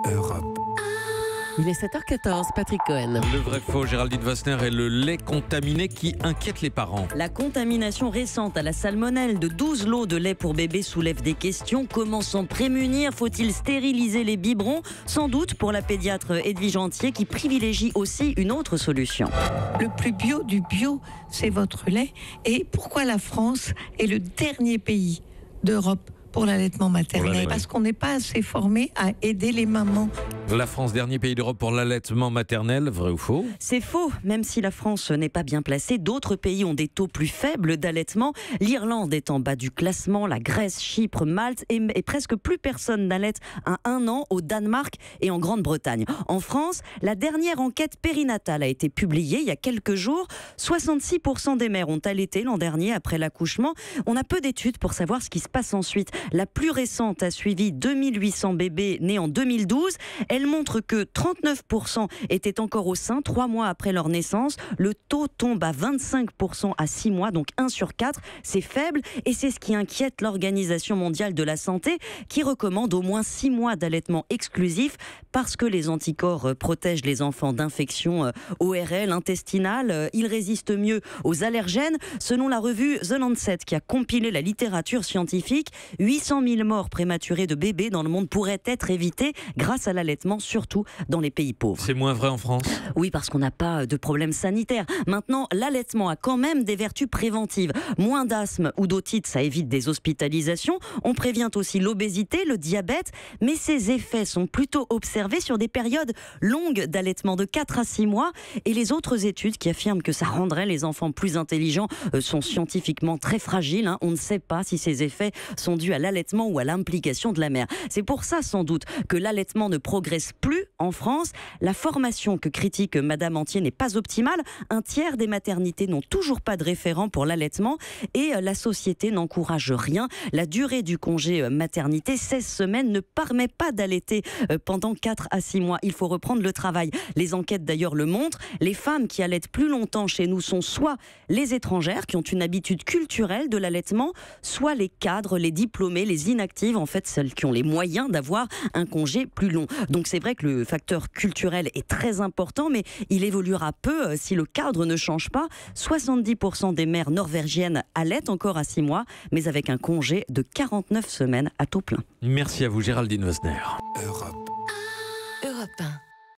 Europe. Il est 7h14, Patrick Cohen. Le vrai faux, Géraldine Wassner, et le lait contaminé qui inquiète les parents. La contamination récente à la salmonelle de 12 lots de lait pour bébés soulève des questions. Comment s'en prémunir? Faut-il stériliser les biberons? Sans doute pour la pédiatre Edwige Antier qui privilégie aussi une autre solution. Le plus bio du bio, c'est votre lait. Et pourquoi la France est le dernier pays d'Europe pour l'allaitement maternel? Parce qu'on n'est pas assez formé à aider les mamans. La France, dernier pays d'Europe pour l'allaitement maternel, vrai ou faux? C'est faux. Même si la France n'est pas bien placée, d'autres pays ont des taux plus faibles d'allaitement. L'Irlande est en bas du classement, la Grèce, Chypre, Malte et presque plus personne n'allaite à 1 an au Danemark et en Grande-Bretagne. En France, la dernière enquête périnatale a été publiée il y a quelques jours. 66% des mères ont allaité l'an dernier après l'accouchement. On a peu d'études pour savoir ce qui se passe ensuite. La plus récente a suivi 2800 bébés nés en 2012. Elle montre que 39% étaient encore au sein 3 mois après leur naissance. Le taux tombe à 25% à 6 mois, donc 1 sur 4. C'est faible et c'est ce qui inquiète l'Organisation mondiale de la santé qui recommande au moins 6 mois d'allaitement exclusif parce que les anticorps protègent les enfants d'infections ORL, intestinales. Ils résistent mieux aux allergènes. Selon la revue The Lancet qui a compilé la littérature scientifique, 800 000 morts prématurées de bébés dans le monde pourraient être évitées grâce à l'allaitement, surtout dans les pays pauvres. C'est moins vrai en France? Oui, parce qu'on n'a pas de problème sanitaire. Maintenant, l'allaitement a quand même des vertus préventives. Moins d'asthme ou d'otite, ça évite des hospitalisations. On prévient aussi l'obésité, le diabète, mais ces effets sont plutôt observés sur des périodes longues d'allaitement de 4 à 6 mois. Et les autres études qui affirment que ça rendrait les enfants plus intelligents sont scientifiquement très fragiles. On ne sait pas si ces effets sont dus à l'allaitement ou à l'implication de la mère. C'est pour ça, sans doute, que l'allaitement ne progresse plus en France. La formation que critique Madame Antier n'est pas optimale. Un tiers des maternités n'ont toujours pas de référent pour l'allaitement et la société n'encourage rien. La durée du congé maternité, 16 semaines, ne permet pas d'allaiter pendant 4 à 6 mois. Il faut reprendre le travail. Les enquêtes d'ailleurs le montrent. Les femmes qui allaitent plus longtemps chez nous sont soit les étrangères qui ont une habitude culturelle de l'allaitement, soit les cadres, les diplômés, les inactives, en fait celles qui ont les moyens d'avoir un congé plus long. Donc c'est vrai que le facteur culturel est très important, mais il évoluera peu si le cadre ne change pas. 70% des mères norvégiennes allaitent encore à 6 mois, mais avec un congé de 49 semaines à taux plein. Merci à vous, Géraldine Wassner. Europe. Europe 1.